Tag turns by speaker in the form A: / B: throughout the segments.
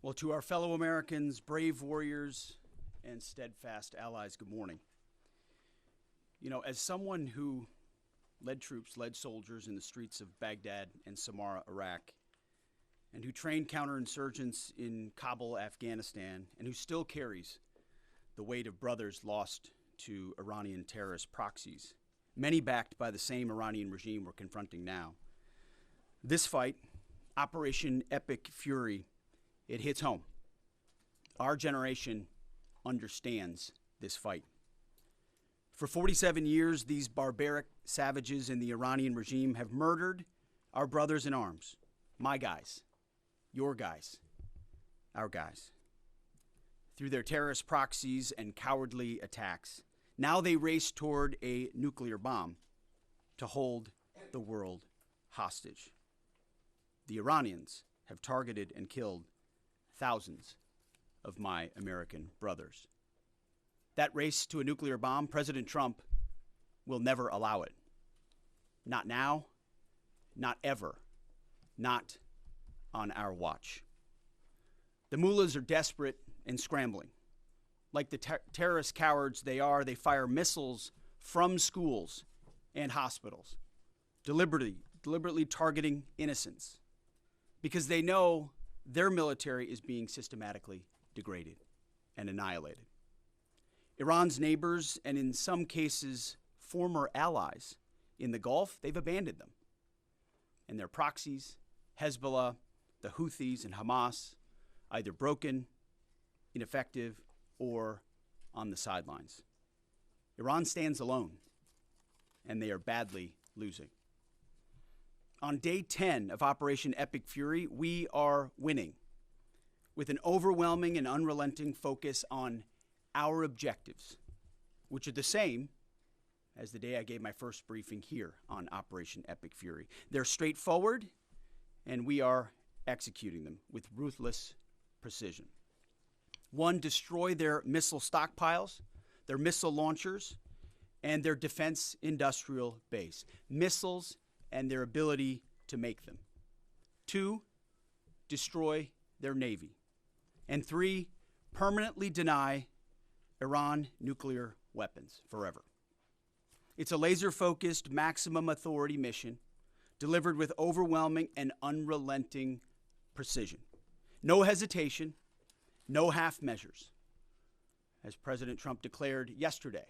A: Well, to our fellow Americans, brave warriors, and steadfast allies, good morning. You know, as someone who led troops, led soldiers in the streets of Baghdad and Samarra, Iraq, and who trained counterinsurgents in Kabul, Afghanistan, and who still carries the weight of brothers lost to Iranian terrorist proxies, many backed by the same Iranian regime we're confronting now. This fight, Operation Epic Fury, it hits home. Our generation understands this fight. For 47 years, these barbaric savages in the Iranian regime have murdered our brothers in arms, my guys, your guys, our guys. Through their terrorist proxies and cowardly attacks, now they race toward a nuclear bomb to hold the world hostage. The Iranians have targeted and killed thousands of my American brothers. That race to a nuclear bomb, President Trump will never allow it. Not now, not ever, not on our watch. The mullahs are desperate and scrambling. Like the terrorist cowards they are, they fire missiles from schools and hospitals, deliberately targeting innocents, because they know their military is being systematically degraded and annihilated. Iran's neighbors, and in some cases, former allies in the Gulf, they've abandoned them. And their proxies, Hezbollah, the Houthis, and Hamas, either broken, ineffective, or on the sidelines. Iran stands alone, and they are badly losing. On day 10 of Operation Epic Fury, we are winning with an overwhelming and unrelenting focus on our objectives, which are the same as the day I gave my first briefing here on Operation Epic Fury. They're straightforward, and we are executing them with ruthless precision. One, destroy their missile stockpiles, their missile launchers, and their defense industrial base. Missiles and their ability to make them. 2, destroy their navy. And 3, permanently deny Iran nuclear weapons forever. It's a laser-focused, maximum authority mission delivered with overwhelming and unrelenting precision. No hesitation, no half measures. As President Trump declared yesterday,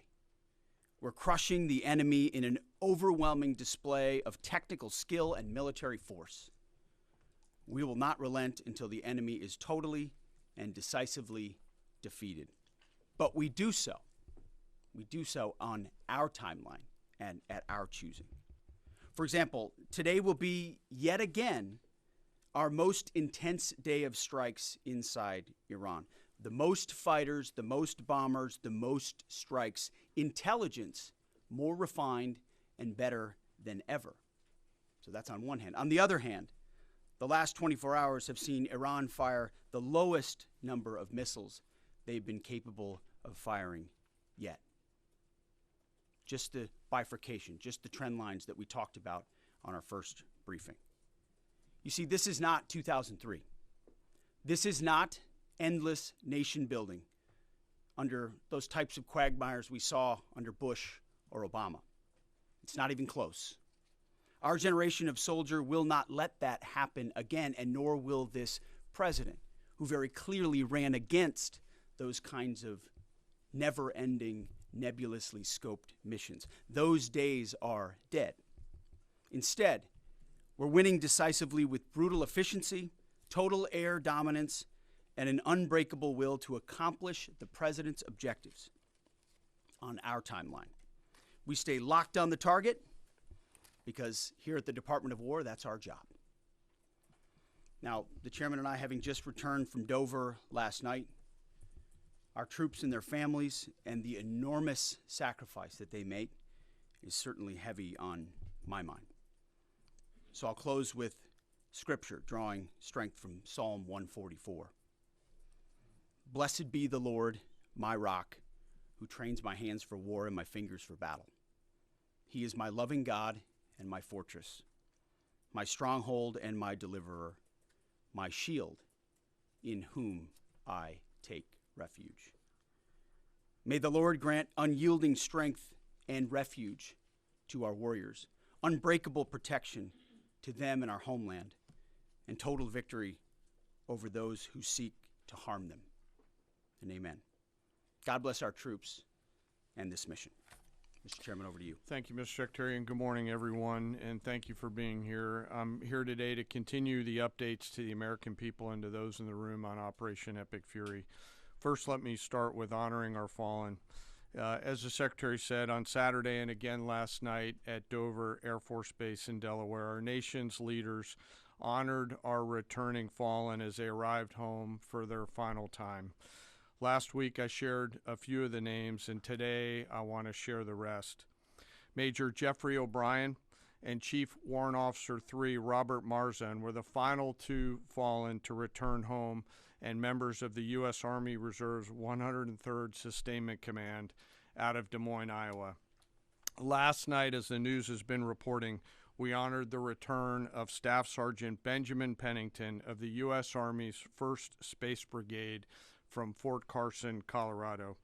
A: we're crushing the enemy in an overwhelming display of technical skill and military force. We will not relent until the enemy is totally and decisively defeated. But we do so on our timeline and at our choosing. For example, today will be yet again our most intense day of strikes inside Iran. The most fighters, the most bombers, the most strikes, intelligence more refined and better than ever. So that's on one hand. On the other hand, the last 24 hours have seen Iran fire the lowest number of missiles they've been capable of firing yet. Just the bifurcation, just the trend lines that we talked about on our first briefing. You see, this is not 2003. This is not endless nation building under those types of quagmires we saw under Bush or Obama. It's not even close. Our generation of soldier will not let that happen again, and nor will this president, who very clearly ran against those kinds of never-ending, nebulously scoped missions. Those days are dead. Instead, we're winning decisively with brutal efficiency, total air dominance, and an unbreakable will to accomplish the president's objectives on our timeline. We stay locked on the target because here at the Department of War, that's our job. Now, the chairman and I, having just returned from Dover last night, our troops and their families and the enormous sacrifice that they make is certainly heavy on my mind. So I'll close with scripture, drawing strength from Psalm 144. Blessed be the Lord, my rock, who trains my hands for war and my fingers for battle. He is my loving God and my fortress, my stronghold and my deliverer, my shield in whom I take refuge. May the Lord grant unyielding strength and refuge to our warriors, unbreakable protection to them and our homeland, and total victory over those who seek to harm them. And amen. God bless our troops and this mission. Mr. Chairman, over to you.
B: Thank you, Mr. Secretary, and good morning, everyone, and thank you for being here. I'm here today to continue the updates to the American people and to those in the room on Operation Epic Fury. First, let me start with honoring our fallen. As the Secretary said, on Saturday and again last night at Dover Air Force Base in Delaware, our nation's leaders honored our returning fallen as they arrived home for their final time. Last week I shared a few of the names, and today I want to share the rest. Major Jeffrey O'Brien and Chief Warrant Officer 3 Robert Marzan were the final two fallen to return home and members of the U.S. Army Reserve's 103rd Sustainment Command out of Des Moines, Iowa. Last night, as the news has been reporting, we honored the return of Staff Sergeant Benjamin Pennington of the U.S. Army's 1st Space Brigade from Fort Carson, Colorado.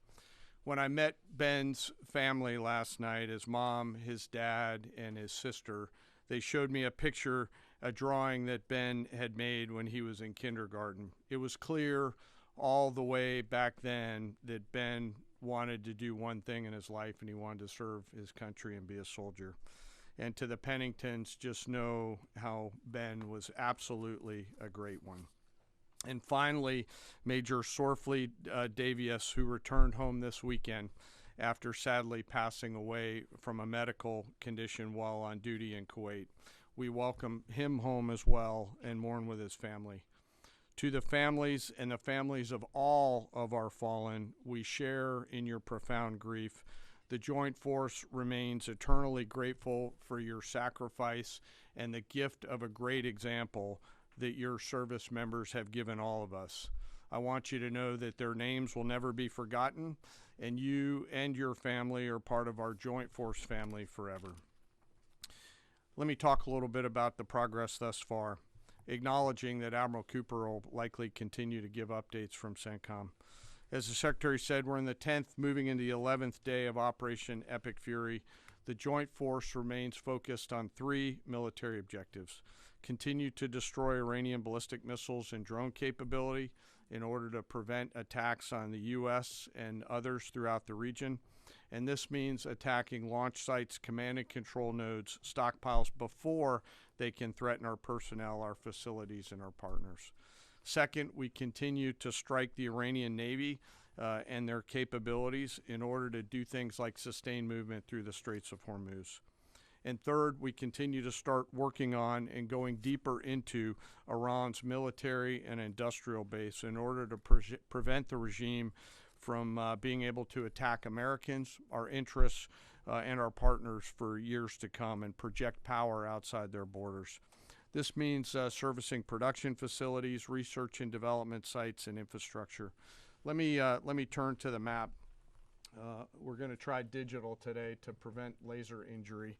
B: When I met Ben's family last night, his mom, his dad, and his sister, they showed me a drawing that Ben had made when he was in kindergarten. It was clear all the way back then that Ben wanted to do one thing in his life, and he wanted to serve his country and be a soldier. And to the Penningtons, just know how Ben was absolutely a great one. And finally, Major Sorfleet Davies, who returned home this weekend after sadly passing away from a medical condition while on duty in Kuwait. We welcome him home as well and mourn with his family. To the families and the families of all of our fallen, we share in your profound grief. The Joint Force remains eternally grateful for your sacrifice and the gift of a great example that your service members have given all of us. I want you to know that their names will never be forgotten, and you and your family are part of our Joint Force family forever. Let me talk a little bit about the progress thus far, acknowledging that Admiral Cooper will likely continue to give updates from CENTCOM. As the Secretary said, we're in the 10th, moving into the 11th day of Operation Epic Fury. The Joint Force remains focused on 3 military objectives: continue to destroy Iranian ballistic missiles and drone capability in order to prevent attacks on the U.S. and others throughout the region. And this means attacking launch sites, command and control nodes, stockpiles before they can threaten our personnel, our facilities, and our partners. Second, we continue to strike the Iranian Navy and their capabilities in order to do things like sustain movement through the Straits of Hormuz. And third, we continue to start working on and going deeper into Iran's military and industrial base in order to prevent the regime from being able to attack Americans, our interests, and our partners for years to come and project power outside their borders. This means servicing production facilities, research and development sites, and infrastructure. Let me turn to the map. We're going to try digital today to prevent laser injury.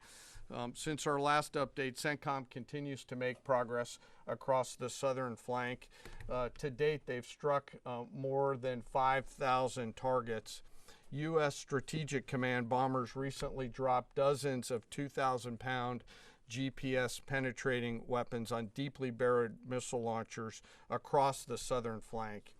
B: Since our last update, CENTCOM continues to make progress across the southern flank. To date, they've struck more than 5,000 targets. U.S. Strategic Command bombers recently dropped dozens of 2,000-pound GPS penetrating weapons on deeply buried missile launchers across the southern flank.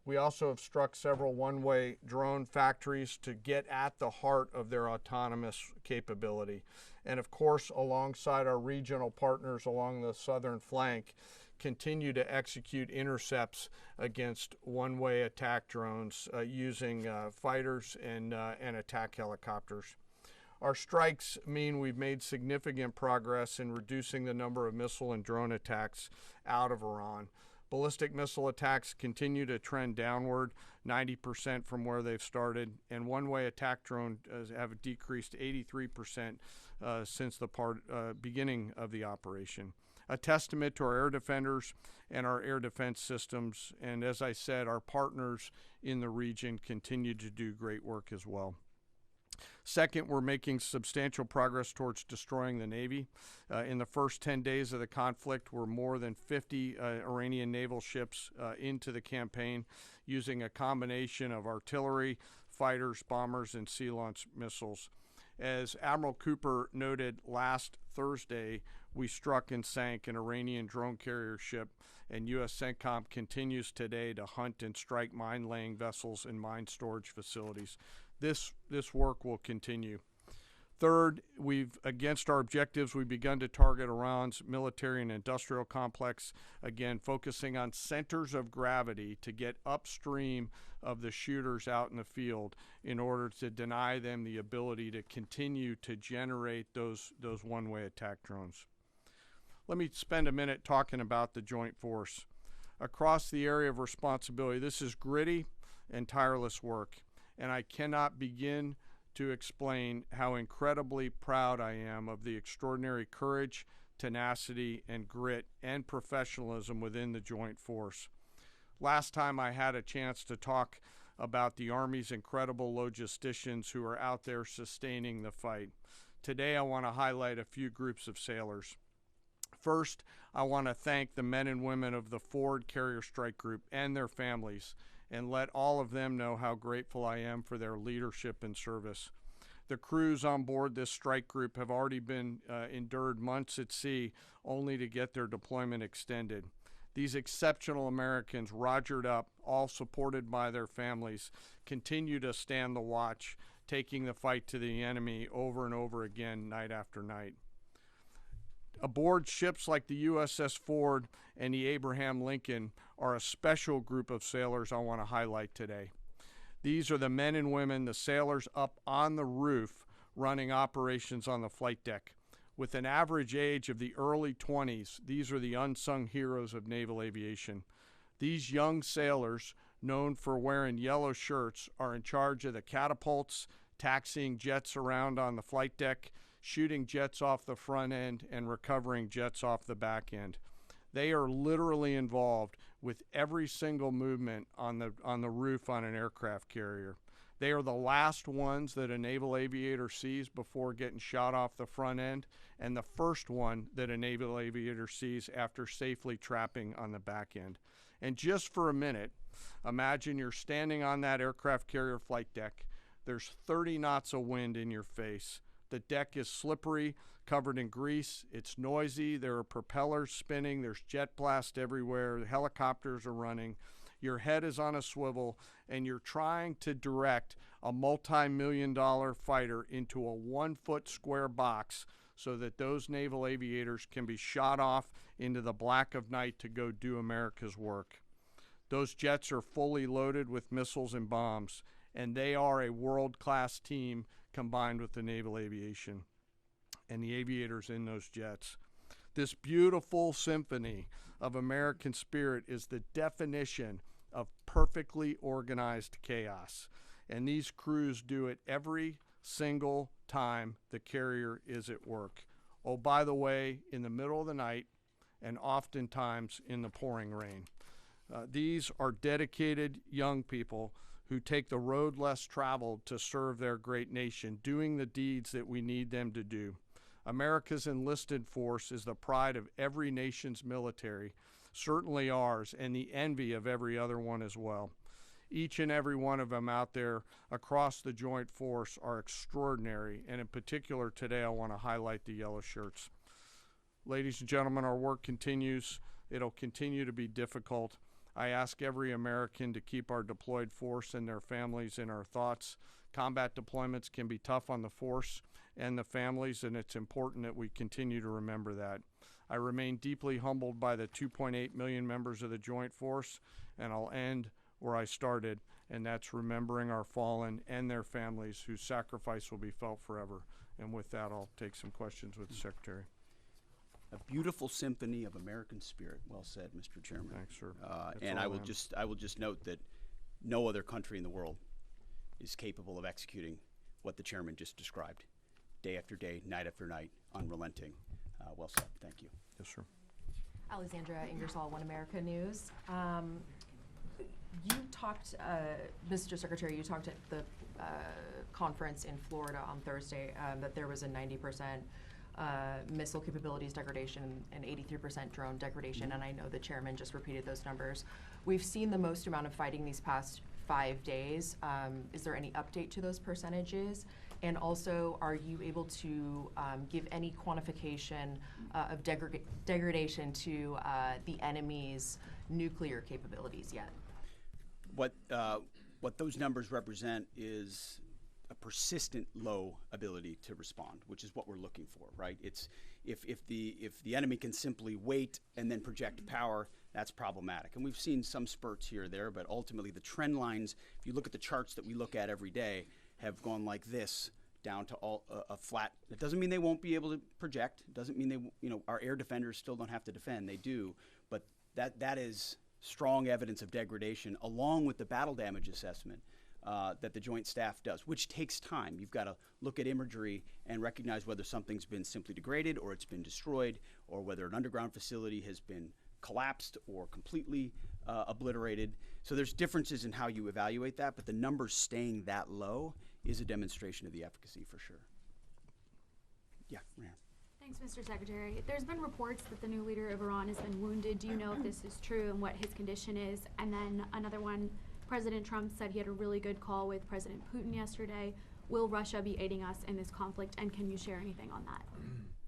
B: We also have struck several one-way drone factories to get at the heart of their autonomous capability. And of course, alongside our regional partners along the southern flank, continue to execute intercepts against one-way attack drones using fighters and attack helicopters. Our strikes mean we've made significant progress in reducing the number of missile and drone attacks out of Iran. Ballistic missile attacks continue to trend downward, 90% from where they've started, and one-way attack drones have decreased 83% since the beginning of the operation. A testament to our air defenders and our air defense systems, and as I said, our partners in the region continue to do great work as well. Second, we're making substantial progress towards destroying the Navy. In the first 10 days of the conflict, we're more than 50 Iranian naval ships into the campaign using a combination of artillery, fighters, bombers, and sea-launched missiles. As Admiral Cooper noted last Thursday, we struck and sank an Iranian drone carrier ship, and U.S. CENTCOM continues today to hunt and strike mine-laying vessels and mine storage facilities. This work will continue. Third, against our objectives, we've begun to target Iran's military and industrial complex, again, focusing on centers of gravity to get upstream of the shooters out in the field in order to deny them the ability to continue to generate those one-way attack drones. Let me spend a minute talking about the joint force. Across the area of responsibility, this is gritty and tireless work, and I cannot begin to explain how incredibly proud I am of the extraordinary courage, tenacity, and grit and professionalism within the joint force. Last time I had a chance to talk about the Army's incredible logisticians who are out there sustaining the fight. Today I want to highlight a few groups of sailors. First, I want to thank the men and women of the Ford Carrier Strike Group and their families, and let all of them know how grateful I am for their leadership and service. The crews on board this strike group have already been endured months at sea only to get their deployment extended. These exceptional Americans, rogered up, all supported by their families, continue to stand the watch, taking the fight to the enemy over and over again, night after night. Aboard ships like the USS Ford and the Abraham Lincoln are a special group of sailors I want to highlight today. These are the men and women, the sailors up on the roof running operations on the flight deck. With an average age of the early 20s, these are the unsung heroes of naval aviation. These young sailors, known for wearing yellow shirts, are in charge of the catapults, taxiing jets around on the flight deck, shooting jets off the front end, and recovering jets off the back end. They are literally involved with every single movement on the roof on an aircraft carrier. They are the last ones that a naval aviator sees before getting shot off the front end, and the first one that a naval aviator sees after safely trapping on the back end. And just for a minute, imagine you're standing on that aircraft carrier flight deck. There's 30 knots of wind in your face. The deck is slippery, covered in grease. It's noisy. There are propellers spinning. There's jet blast everywhere. The helicopters are running. Your head is on a swivel, and you're trying to direct a multi-million-dollar fighter into a 1-foot square box so that those naval aviators can be shot off into the black of night to go do America's work. Those jets are fully loaded with missiles and bombs, and they are a world-class team combined with the naval aviation and the aviators in those jets. This beautiful symphony of American spirit is the definition of perfectly organized chaos. And these crews do it every single time the carrier is at work. Oh, by the way, in the middle of the night and oftentimes in the pouring rain. These are dedicated young people who take the road less traveled to serve their great nation, doing the deeds that we need them to do. America's enlisted force is the pride of every nation's military, certainly ours, and the envy of every other one as well. Each and every one of them out there across the joint force are extraordinary, and in particular today I want to highlight the yellow shirts. Ladies and gentlemen, our work continues. It'll continue to be difficult. I ask every American to keep our deployed force and their families in our thoughts. Combat deployments can be tough on the force and the families, and it's important that we continue to remember that. I remain deeply humbled by the 2.8 million members of the Joint Force, and I'll end where I started, and that's remembering our fallen and their families whose sacrifice will be felt forever. And with that, I'll take some questions with the Secretary.
A: A beautiful symphony of American spirit. Well said, Mr. Chairman.
B: Thanks, sir.
A: And I will just note that no other country in the world is capable of executing what the chairman just described, day after day, night after night, unrelenting. Well said. Thank you.
B: Yes, sir.
C: Alexandra Ingersoll, One America News. You talked talked, Mr. Secretary, you talked at the conference in Florida on Thursday that there was a 90% missile capabilities degradation and 83% drone degradation, and I know the chairman just repeated those numbers. We've seen the most amount of fighting these past 5 days. Is there any update to those percentages? And also, are you able to give any quantification of degradation to the enemy's nuclear capabilities yet?
A: What those numbers represent is a persistent low ability to respond, which is what we're looking for, right? It's if the enemy can simply wait and then project power, that's problematic. And we've seen some spurts here or there, but ultimately the trend lines, if you look at the charts that we look at every day, have gone like this down to a flat. It doesn't mean they won't be able to project. It doesn't mean our air defenders still don't have to defend. They do, but that is strong evidence of degradation, along with the battle damage assessment that the Joint Staff does, which takes time. You've got to look at imagery and recognize whether something's been simply degraded or it's been destroyed, or whether an underground facility has been collapsed or completely obliterated. So there's differences in how you evaluate that, but the numbers staying that low is a demonstration of the efficacy for sure. Yeah, Ryan.
D: Thanks, Mr. Secretary. There's been reports that the new leader of Iran has been wounded. Do you know if this is true and what his condition is? And then another one, President Trump said he had a really good call with President Putin yesterday. Will Russia be aiding us in this conflict, and can you share anything on that?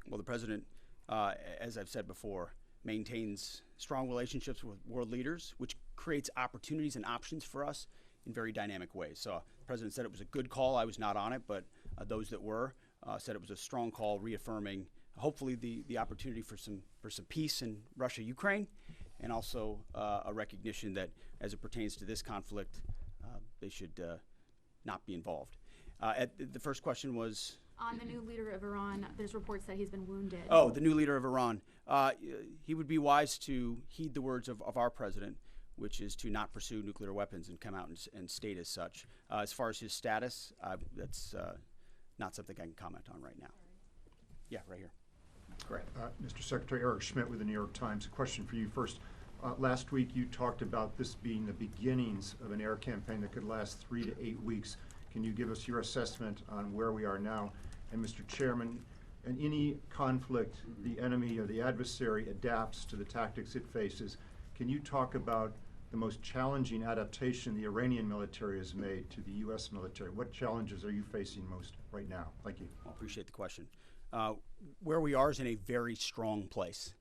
A: Well, the president, as I've said before, maintains strong relationships with world leaders, which creates opportunities and options for us in very dynamic ways. So the president said it was a good call. I was not on it, but those that were said it was a strong call, reaffirming hopefully the opportunity for some peace in Russia-Ukraine, and also a recognition that as it pertains to this conflict, they should not be involved. The first question was?
D: On the new leader of Iran, there's reports that he's been wounded.
A: Oh, the new leader of Iran. He would be wise to heed the words of our president, which is to not pursue nuclear weapons and come out and state as such. As far as his status, that's not something I can comment on right now. Yeah, right here. Correct.
E: Mr. Secretary, Eric Schmidt with the New York Times. A question for you first. Last week you talked about this being the beginnings of an air campaign that could last 3 to 8 weeks. Can you give us your assessment on where we are now? And Mr. Chairman, in any conflict, the enemy or the adversary adapts to the tactics it faces. Can you talk about the most challenging adaptation the Iranian military has made to the U.S. military? What challenges are you facing most right now? Thank you.
A: I appreciate the question. Where we are is in a very strong place,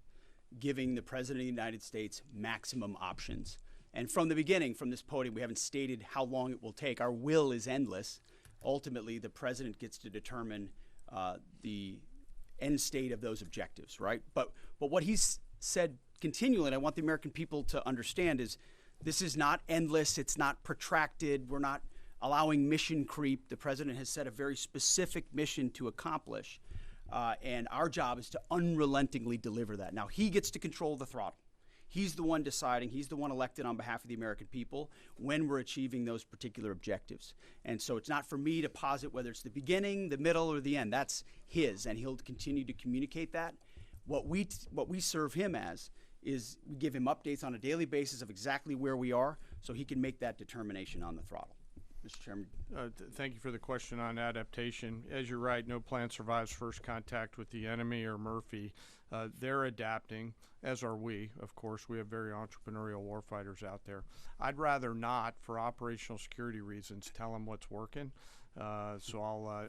A: giving the President of the United States maximum options. And from the beginning, from this podium, we haven't stated how long it will take. Our will is endless. Ultimately, the President gets to determine the end state of those objectives, right? But what he's said continually, and I want the American people to understand, is this is not endless. It's not protracted. We're not allowing mission creep. The President has set a very specific mission to accomplish. And our job is to unrelentingly deliver that. Now, he gets to control the throttle. He's the one deciding, he's the one elected on behalf of the American people when we're achieving those particular objectives. And so it's not for me to posit whether it's the beginning, the middle, or the end. That's his, and he'll continue to communicate that. What we serve him as is we give him updates on a daily basis of exactly where we are so he can make that determination on the throttle. Mr. Chairman.
B: Thank you for the question on adaptation. As you're right, no plan survives first contact with the enemy or Murphy. They're adapting, as are we. Of course, we have very entrepreneurial warfighters out there. I'd rather not, for operational security reasons, tell them what's working. So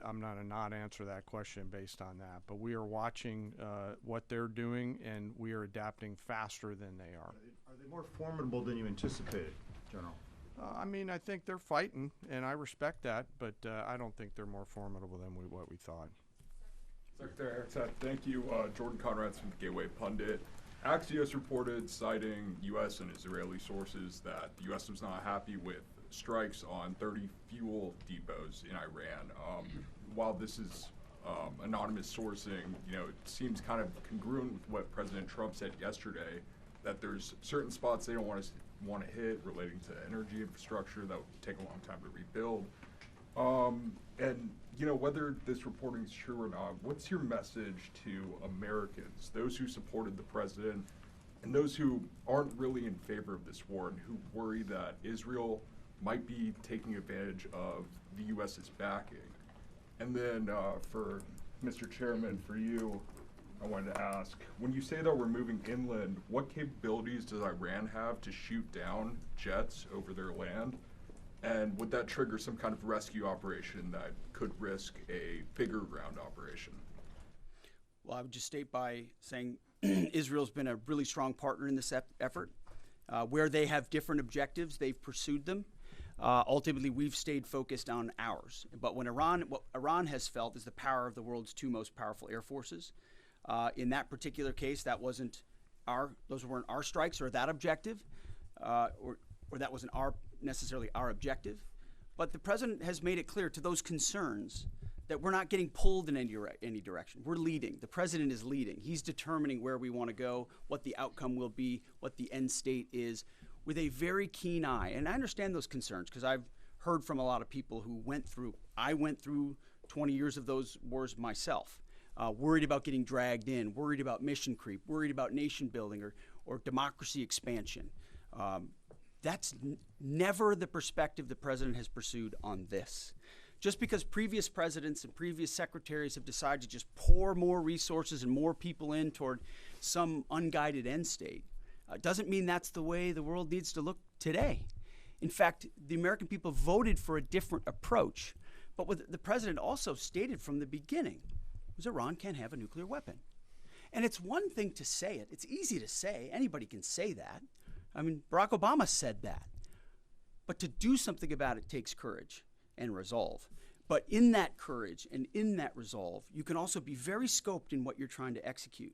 B: I'm not a not answer that question based on that. But we are watching what they're doing, and we are adapting faster than they are.
E: Are they more formidable than you anticipated, General?
B: I mean, I think they're fighting, and I respect that, but I don't think they're more formidable than what we thought.
F: Secretary Hegseth, thank you. Jordan Conrad's from the Gateway Pundit. Axios reported, citing U.S. and Israeli sources, that the U.S. was not happy with strikes on 30 fuel depots in Iran. While this is anonymous sourcing, it seems kind of congruent with what President Trump said yesterday, that there's certain spots they don't want to hit relating to energy infrastructure that would take a long time to rebuild. And whether this reporting is true or not, what's your message to Americans, those who supported the president and those who aren't really in favor of this war and who worry that Israel might be taking advantage of the U.S.'s backing? And then for Mr. Chairman, for you, I wanted to ask, when you say that we're moving inland, what capabilities does Iran have to shoot down jets over their land? And would that trigger some kind of rescue operation that could risk a bigger ground operation?
A: Well, I would just state by saying Israel's been a really strong partner in this effort. Where they have different objectives, they've pursued them. Ultimately, we've stayed focused on ours. But what Iran has felt is the power of the world's two most powerful air forces. In that particular case, those weren't our strikes or that objective, or that wasn't necessarily our objective. But the president has made it clear to those concerns that we're not getting pulled in any direction. We're leading. The president is leading. He's determining where we want to go, what the outcome will be, what the end state is, with a very keen eye. And I understand those concerns because I've heard from a lot of people who I went through 20 years of those wars myself, worried about getting dragged in, worried about mission creep, worried about nation building or democracy expansion. That's never the perspective the president has pursued on this. Just because previous presidents and previous secretaries have decided to just pour more resources and more people in toward some unguided end state doesn't mean that's the way the world needs to look today. In fact, the American people voted for a different approach. But what the president also stated from the beginning was Iran can't have a nuclear weapon. And it's one thing to say it. It's easy to say. Anybody can say that. I mean, Barack Obama said that. But to do something about it takes courage and resolve. But in that courage and in that resolve, you can also be very scoped in what you're trying to execute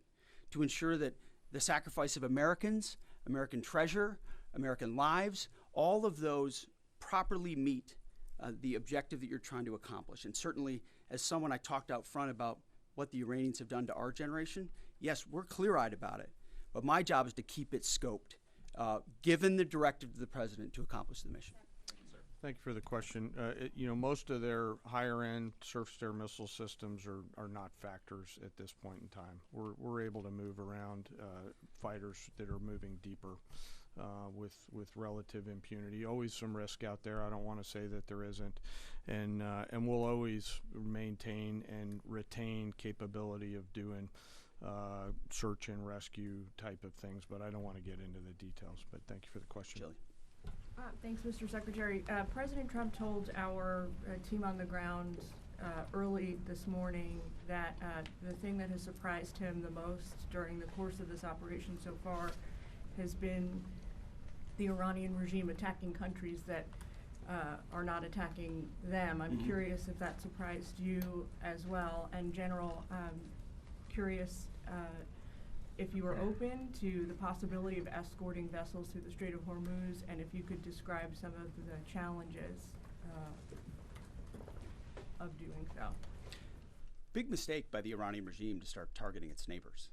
A: to ensure that the sacrifice of Americans, American treasure, American lives, all of those properly meet the objective that you're trying to accomplish. And certainly, as someone I talked out front about what the Iranians have done to our generation, yes, we're clear-eyed about it. But my job is to keep it scoped, given the directive of the president to accomplish the mission.
B: Thank you for the question. Most of their higher-end surface-to-air missile systems are not factors at this point in time. We're able to move around fighters that are moving deeper with relative impunity. Always some risk out there. I don't want to say that there isn't, and we'll always maintain and retain capability of doing search and rescue type of things. But I don't want to get into the details. But thank you for the question.
A: Chili.
G: Thanks, Mr. Secretary. President Trump told our team on the ground early this morning that the thing that has surprised him the most during the course of this operation so far has been the Iranian regime attacking countries that are not attacking them. I'm curious if that surprised you as well. And General, curious if you were open to the possibility of escorting vessels through the Strait of Hormuz, and if you could describe some of the challenges of doing so.
A: Big mistake by the Iranian regime to start targeting its neighbors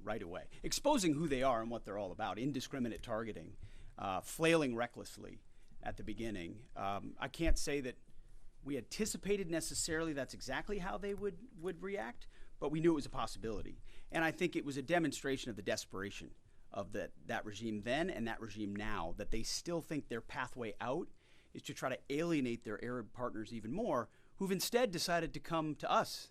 A: right away, exposing who they are and what they're all about, indiscriminate targeting, flailing recklessly at the beginning. I can't say that we anticipated necessarily that's exactly how they would react, but we knew it was a possibility. And I think it was a demonstration of the desperation of that regime then and that regime now, that they still think their pathway out is to try to alienate their Arab partners even more, who've instead decided to come to us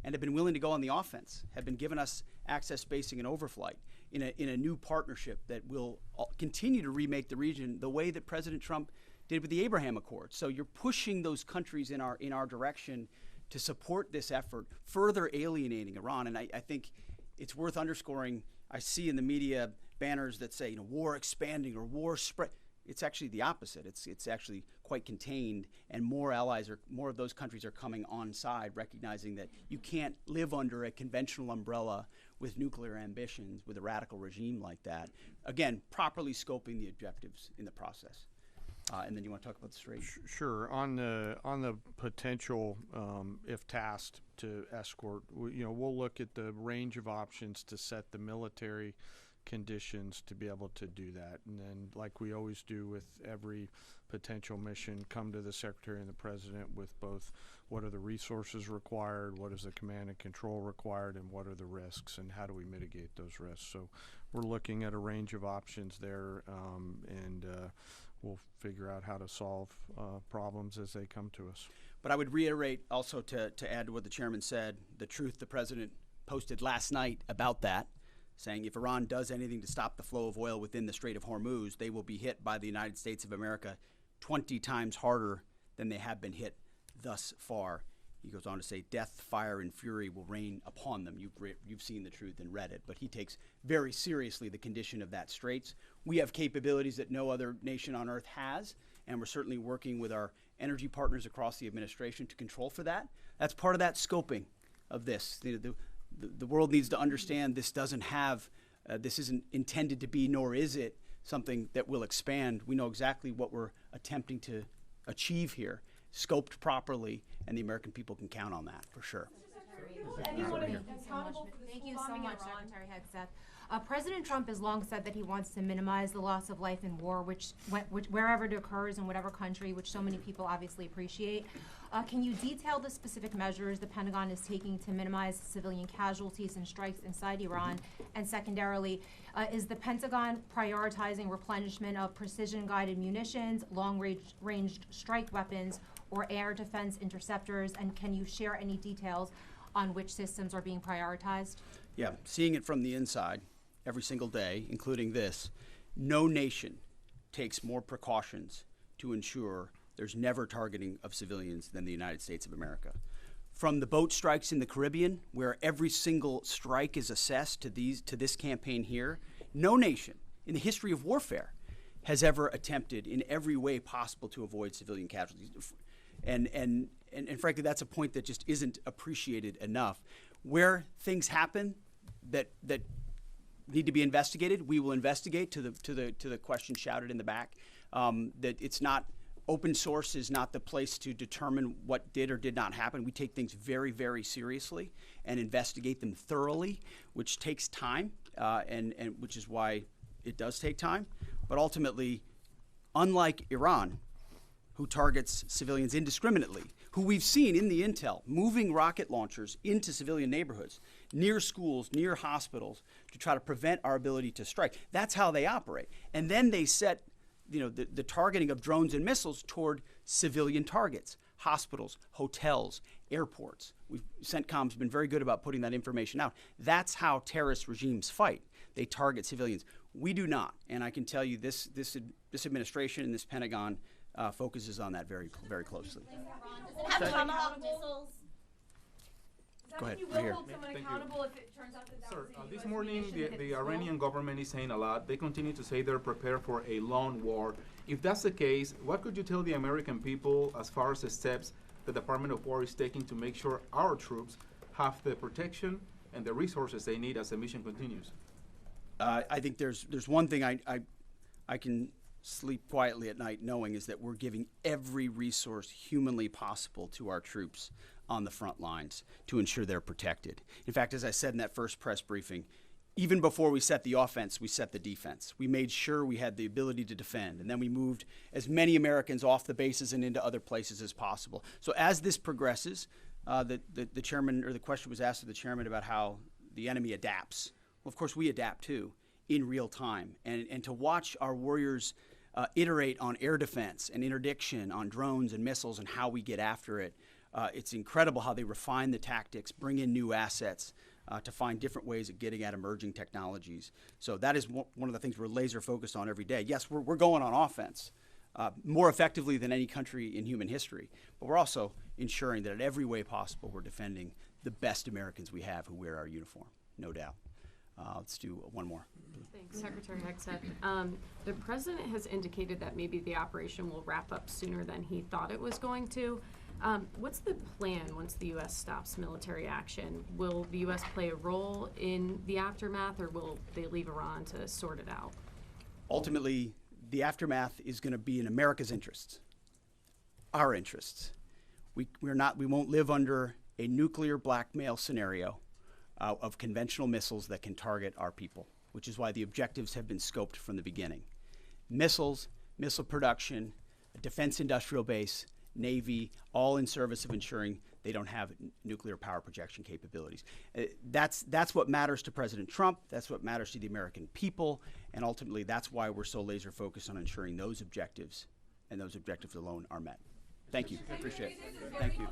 A: and have been willing to go on the offense, have been giving us access, spacing, and overflight in a new partnership that will continue to remake the region the way that President Trump did with the Abraham Accords. So you're pushing those countries in our direction to support this effort, further alienating Iran. And I think it's worth underscoring. I see in the media banners that say, war expanding or war spread. It's actually the opposite. It's actually quite contained, and more of those countries are coming on side, recognizing that you can't live under a conventional umbrella with nuclear ambitions with a radical regime like that. Again, properly scoping the objectives in the process. And then you want to talk about the Strait?
B: Sure. On the potential, if tasked to escort, we'll look at the range of options to set the military conditions to be able to do that. And then, like we always do with every potential mission, come to the Secretary and the President with both what are the resources required, what is the command and control required, and what are the risks, and how do we mitigate those risks. So we're looking at a range of options there, and we'll figure out how to solve problems as they come to us.
A: But I would reiterate also to add to what the chairman said, the truth the president posted last night about that, saying if Iran does anything to stop the flow of oil within the Strait of Hormuz, they will be hit by the United States of America 20 times harder than they have been hit thus far. He goes on to say, death, fire, and fury will rain upon them. You've seen the truth and read it. But he takes very seriously the condition of that straits. We have capabilities that no other nation on earth has, and we're certainly working with our energy partners across the administration to control for that. That's part of that scoping of this. The world needs to understand this doesn't have, this isn't intended to be, nor is it something that will expand. We know exactly what we're attempting to achieve here, scoped properly, and the American people can count on that for sure.
H: Thank you so much, Secretary Hegseth. President Trump has long said that he wants to minimize the loss of life in war, which wherever it occurs in whatever country, which so many people obviously appreciate. Can you detail the specific measures the Pentagon is taking to minimize civilian casualties and strikes inside Iran? And secondarily, is the Pentagon prioritizing replenishment of precision-guided munitions, long-ranged strike weapons, or air defense interceptors? And can you share any details on which systems are being prioritized?
A: Yeah, seeing it from the inside every single day, including this, no nation takes more precautions to ensure there's never targeting of civilians than the United States of America. From the boat strikes in the Caribbean, where every single strike is assessed to this campaign here, no nation in the history of warfare has ever attempted in every way possible to avoid civilian casualties. And frankly, that's a point that just isn't appreciated enough. Where things happen that need to be investigated, we will investigate. To the question shouted in the back, that it's not open source is not the place to determine what did or did not happen. We take things very, very seriously and investigate them thoroughly, which takes time, and which is why it does take time. But ultimately, unlike Iran, who targets civilians indiscriminately, who we've seen in the intel moving rocket launchers into civilian neighborhoods, near schools, near hospitals, to try to prevent our ability to strike. That's how they operate. And then they set the targeting of drones and missiles toward civilian targets, hospitals, hotels, airports. CENTCOM's been very good about putting that information out. That's how terrorist regimes fight. They target civilians. We do not. And I can tell you this administration and this Pentagon focuses on that very, very closely. Go ahead, right here.
I: Sir, this morning the Iranian government is saying a lot. They continue to say they're prepared for a long war. If that's the case, what could you tell the American people as far as the steps the Department of War is taking to make sure our troops have the protection and the resources they need as the mission continues?
A: I think there's one thing I can sleep quietly at night knowing is that we're giving every resource humanly possible to our troops on the front lines to ensure they're protected. In fact, as I said in that first press briefing, even before we set the offense, we set the defense. We made sure we had the ability to defend, and then we moved as many Americans off the bases and into other places as possible. So as this progresses, the chairman, or the question was asked of the chairman about how the enemy adapts. Well, of course, we adapt too in real time. And to watch our warriors iterate on air defense and interdiction, on drones and missiles and how we get after it, it's incredible how they refine the tactics, bring in new assets to find different ways of getting at emerging technologies. So that is one of the things we're laser focused on every day. Yes, we're going on offense more effectively than any country in human history, but we're also ensuring that in every way possible we're defending the best Americans we have who wear our uniform, no doubt. Let's do one more.
J: Thanks, Secretary Hegseth. The president has indicated that maybe the operation will wrap up sooner than he thought it was going to. What's the plan once the U.S. stops military action? Will the U.S. play a role in the aftermath, or will they leave Iran to sort it out?
A: Ultimately, the aftermath is going to be in America's interests, our interests. We won't live under a nuclear blackmail scenario of conventional missiles that can target our people, which is why the objectives have been scoped from the beginning. Missiles, missile production, a defense industrial base, Navy, all in service of ensuring they don't have nuclear power projection capabilities. That's what matters to President Trump. That's what matters to the American people. And ultimately, that's why we're so laser focused on ensuring those objectives and those objectives alone are met. Thank you. I appreciate it. Thank you.